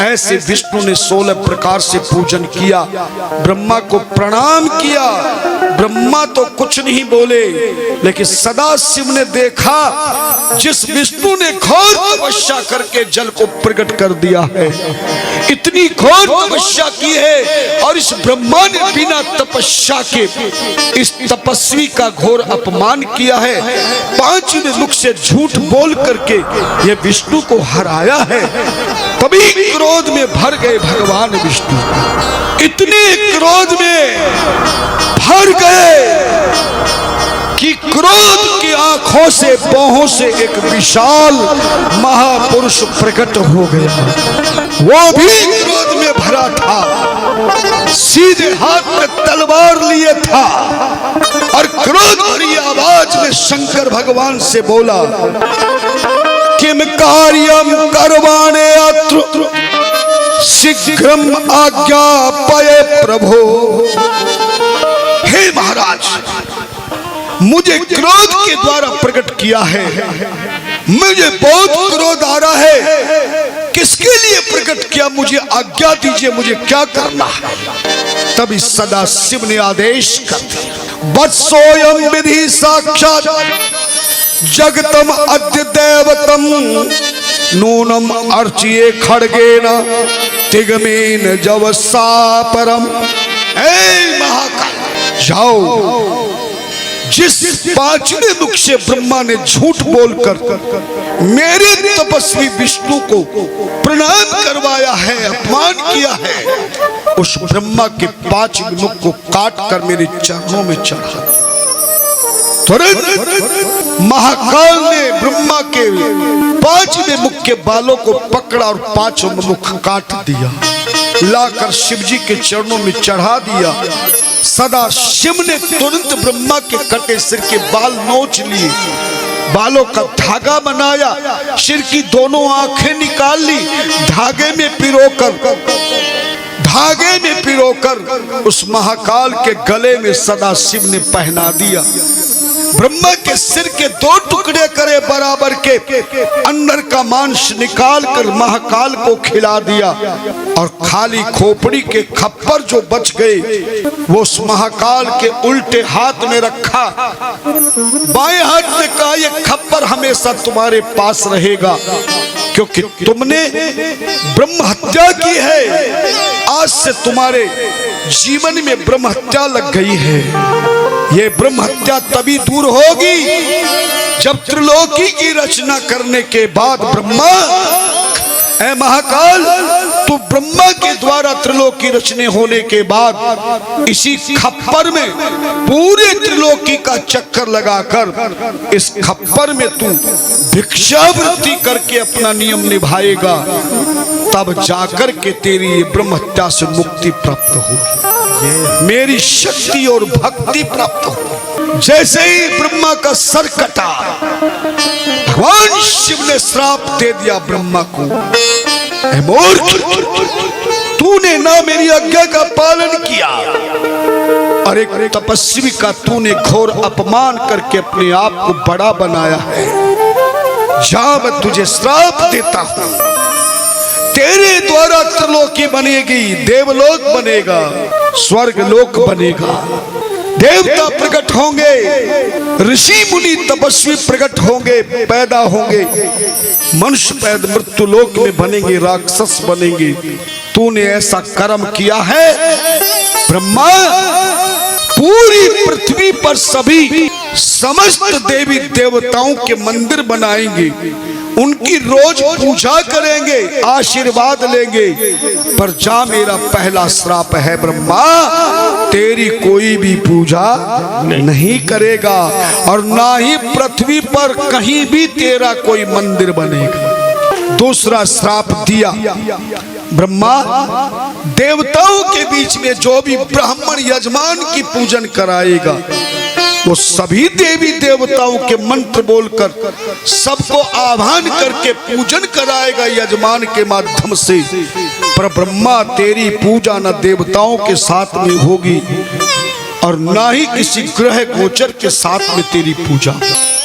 ऐसे विष्णु ने 16 प्रकार से पूजन किया, ब्रह्मा को प्रणाम किया। ब्रह्मा तो कुछ नहीं बोले, लेकिन सदा शिव ने देखा जिस विष्णु ने घोर तपस्या करके जल को प्रकट कर दिया है, इतनी घोर तपस्या की है, और इस ब्रह्मा ने बिना तपस्या के इस तपस्वी का घोर अपमान किया है। 5वें मुख से झूठ बोल करके ये विष्णु को हराया है। तभी क्रोध में भर गए भगवान विष्णु, इतने क्रोध में भर गए कि क्रोध की आंखों से बाहों से एक विशाल महापुरुष प्रकट हो गया। वो भी क्रोध में भरा था, सीधे हाथ में तलवार लिए था, और क्रोध भरी आवाज में शंकर भगवान से बोला, किम कार्यम करवाणे अत्र शीघ्रम आज्ञापये प्रभो। हे महाराज, मुझे क्रोध के द्वारा प्रकट किया है, मुझे बहुत क्रोध आ रहा है, किसके लिए प्रकट किया, मुझे आज्ञा दीजिए, मुझे क्या करना है। तभी सदा शिव ने आदेश कर दिया, वत्सोयम विधि साक्षात जगतम अद्य देवतम नूनम अर्चिये खड़गेन तिगमेन जवसा परम। हे महाकाल, जाओ, जिस 5वें मुख से ब्रह्मा ने झूठ बोलकर मेरे तपस्वी विष्णु को प्रणाम करवाया है, अपमान किया है, उस ब्रह्मा के 5वें मुख को काट कर मेरे चरणों में चढ़ा। तुरंत महाकाल ने ब्रह्मा के 5वें मुख के बालों को पकड़ा और 5वां मुख काट दिया, लाकर शिव जी के चरणों में चढ़ा दिया। सदा शिव ने तुरंत ब्रह्मा के कटे सिर के बाल नोच लिए, बालों का धागा बनाया, सिर की दोनों आंखें निकाल ली, धागे में पिरोकर उस महाकाल के गले में सदा शिव ने पहना दिया। ब्रह्मा के सिर के 2 टुकड़े करे बराबर के, अंदर का मांस निकाल कर महाकाल को खिला दिया, और खाली खोपड़ी के खप्पर जो बच गए वो उस महाकाल के उल्टे हाथ में रखा। बाएं हाथ में कहा, ये खप्पर हमेशा तुम्हारे पास रहेगा, क्योंकि तुमने ब्रह्म हत्या की है, आज से तुम्हारे जीवन में ब्रह्म हत्या लग गई है। ये ब्रह्म हत्या तभी दूर होगी जब त्रिलोकी की रचना करने के बाद ब्रह्मा, ऐ महाकाल, तू ब्रह्मा के द्वारा त्रिलोकी रचने होने के बाद इसी खप्पर में पूरे त्रिलोकी का चक्कर लगाकर इस खप्पर में तू भिक्षावृत्ति करके अपना नियम निभाएगा, तब जाकर के तेरी ब्रह्म हत्या से मुक्ति प्राप्त होगी, मेरी शक्ति और भक्ति प्राप्त हो। जैसे ही ब्रह्मा का सर कटा, भगवान शिव ने श्राप दे दिया ब्रह्मा को, ऐ मूर्ख, तूने ना मेरी आज्ञा का पालन किया और एक तपस्वी का तूने घोर अपमान करके अपने आप को बड़ा बनाया है। जा, मैं तुझे श्राप देता हूं, तेरे द्वारा त्रिलोकी बनेगी, देवलोक बनेगा, स्वर्ग लोक बनेगा, देवता प्रकट होंगे, ऋषि मुनि तपस्वी प्रकट होंगे, पैदा होंगे, मनुष्य पैदा मृत्यु लोक में बनेंगे, राक्षस बनेंगे। तूने ऐसा कर्म किया है ब्रह्मा, पूरी पृथ्वी पर सभी समस्त देवी देवताओं के मंदिर बनाएंगे, उनकी रोज पूजा करेंगे, आशीर्वाद लेंगे, पर जा, मेरा पहला श्राप है ब्रह्मा, तेरी कोई भी पूजा नहीं करेगा और ना ही पृथ्वी पर कहीं भी तेरा कोई मंदिर बनेगा। दूसरा श्राप दिया ब्रह्मा, देवताओं के बीच में जो भी ब्राह्मण यजमान की पूजन कराएगा, वो सभी देवी देवताओं के मंत्र बोलकर सबको आह्वान करके पूजन कराएगा यजमान के माध्यम से। पर ब्रह्मा, तेरी पूजा न देवताओं के साथ में होगी और ना ही किसी ग्रह गोचर के साथ में तेरी पूजा।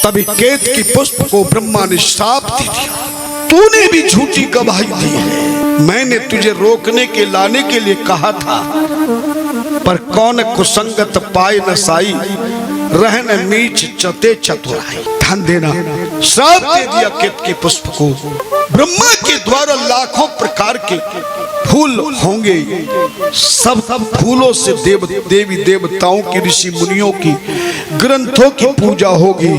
तभी केत की पुष्प को ब्रह्मा ने श्राप दे दिया, तूने भी झूठी गवाही दी है। मैंने तुझे रोकने के लाने के लिए कहा था, पर कौन कुसंगत पाए न साई, रहन नीच चते चतुराई। ध्यान देना, श्राप दे दिया केतकी पुष्प को। ब्रह्मा के द्वारा लाखों प्रकार के फूल होंगे, सब फूलों से देवी देवताओं की, ऋषि मुनियों की, ग्रंथों की पूजा होगी,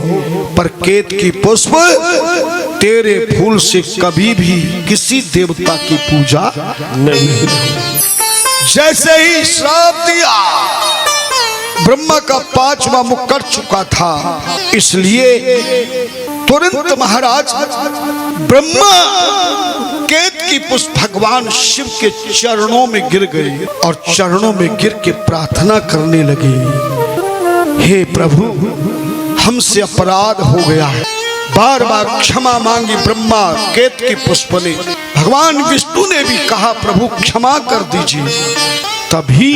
पर केतकी पुष्प तेरे फूल से कभी भी किसी देवता की पूजा नहीं। जैसे ही श्राप दिया, ब्रह्मा का 5वां मुख कट चुका था, इसलिए तुरंत महाराज ब्रह्मा केतकी पुष्प भगवान शिव के चरणों में गिर गए और चरणों में गिर के प्रार्थना करने लगे, हे प्रभु, हमसे अपराध हो गया है। बार बार क्षमा मांगी ब्रह्मा केतकी पुष्प ने। भगवान विष्णु ने भी कहा, प्रभु क्षमा कर दीजिए। तभी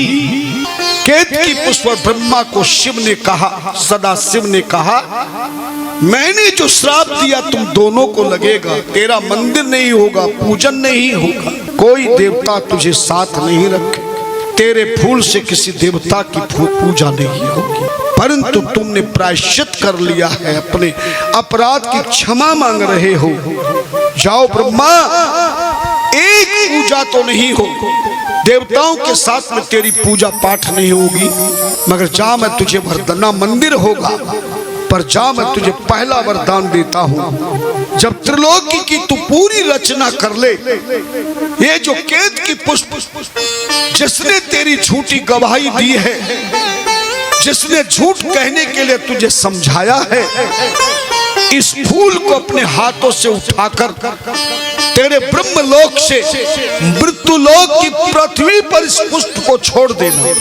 केतकी पुष्प ब्रह्मा को शिव ने कहा, सदा शिव ने कहा, मैंने जो श्राप दिया तुम दोनों को लगेगा। तेरा मंदिर नहीं होगा, पूजन नहीं होगा, कोई देवता तुझे साथ नहीं रखे, तेरे फूल से किसी देवता की पूजा नहीं होगी। परंतु तुमने प्रायश्चित कर लिया है, अपने अपराध की क्षमा मांग रहे हो। जाओ ब्रह्मा, एक पूजा तो नहीं हो, देवताओं के साथ में तेरी पूजा पाठ नहीं होगी, मगर जा, मैं तुझे वरदान मंदिर होगा, पर जा, मैं तुझे पहला वरदान देता हूं, जब त्रिलोकी की तू पूरी रचना कर ले, ये जो केतकी पुष्प जिसने तेरी झूठी गवाही दी है, जिसने झूठ कहने के लिए तुझे समझाया है, इस फूल को अपने हाथों से उठाकर तेरे ब्रह्मलोक से मृत्युलोक की पृथ्वी पर इस पुष्प को छोड़ देना।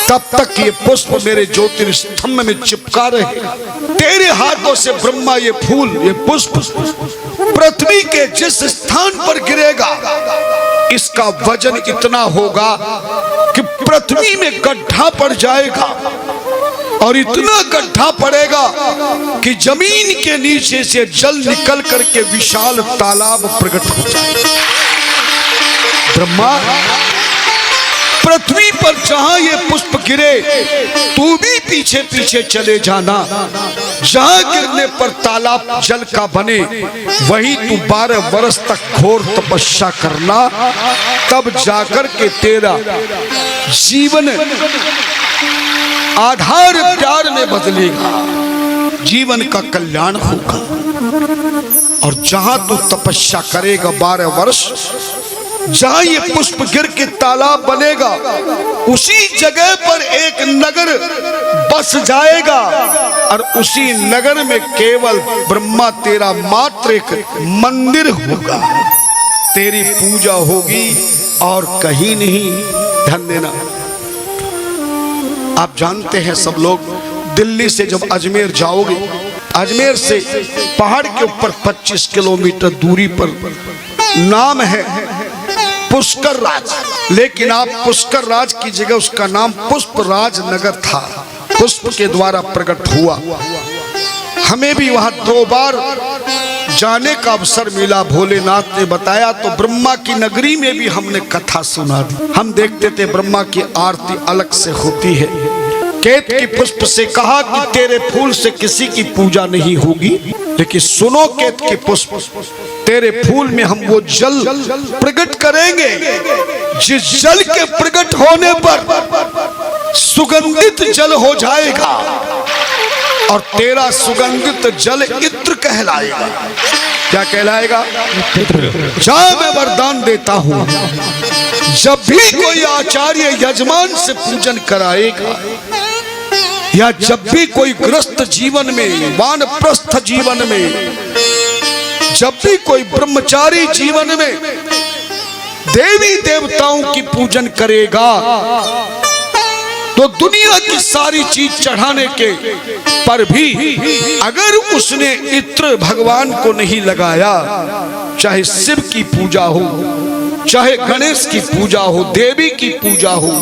तब तक ये पुष्प मेरे ज्योतिर्स्तंभ में चिपका रहे। तेरे हाथों से ब्रह्मा ये फूल, ये पुष्प पृथ्वी के जिस स्थान पर गिरेगा, इसका वजन इतना होगा कि पृथ्वी में गड्ढा पड़ जाएगा, और इतना गड्ढा पड़ेगा कि जमीन के नीचे से जल निकल करके विशाल तालाब प्रकट हो जाएगा। ब्रह्मा, पृथ्वी पर जहां ये पुष्प गिरे, तू भी पीछे पीछे चले जाना। जहां गिरने पर तालाब जल का बने, वहीं तू 12 वर्ष तक घोर तपस्या करना, तब जाकर के तेरा जीवन आधार प्यार में बदलेगा, जीवन का कल्याण होगा। और जहां तू तपस्या करेगा 12 वर्ष, जहां ये पुष्प गिर के तालाब बनेगा, उसी जगह पर एक नगर बस जाएगा, और उसी नगर में केवल ब्रह्मा तेरा मात्र एक मंदिर होगा, तेरी पूजा होगी और कहीं नहीं। ध्यान देना, आप जानते हैं सब लोग, दिल्ली से जब अजमेर जाओगे, अजमेर से पहाड़ के ऊपर 25 किलोमीटर दूरी पर नाम है पुष्कर राज, लेकिन आप पुष्कर राज की जगह उसका नाम पुष्पराज नगर था, पुष्प के द्वारा प्रकट हुआ। हमें भी वहां 2 बार जाने का अवसर मिला, भोलेनाथ ने बताया, तो ब्रह्मा की नगरी में भी हमने कथा सुना दी। हम देखते थे ब्रह्मा की आरती अलग से होती है। केतकी पुष्प से कहा कि तेरे फूल से किसी की पूजा नहीं होगी, लेकिन सुनो केतकी पुष्प, तेरे फूल में हम वो जल प्रकट करेंगे जिस जल के प्रकट होने पर सुगंधित जल हो जाएगा, और तेरा सुगंधित जल इत्र कहलाएगा। क्या कहलाएगा? जा, मैं वरदान देता हूं, जब भी कोई आचार्य यजमान से पूजन कराएगा, या जब भी कोई गृहस्थ जीवन में, वानप्रस्थ जीवन में, जब भी कोई ब्रह्मचारी जीवन में देवी देवताओं की पूजन करेगा, तो दुनिया की सारी चीज चढ़ाने के पर भी अगर उसने इत्र भगवान को नहीं लगाया, चाहे शिव की पूजा हो, चाहे गणेश की पूजा हो, देवी की पूजा हो,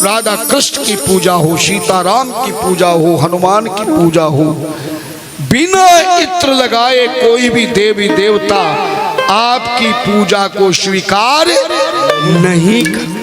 राधा कृष्ण की पूजा हो, सीताराम की पूजा हो, हनुमान की पूजा हो, बिना इत्र लगाए कोई भी देवी देवता आपकी पूजा को स्वीकार नहीं कर।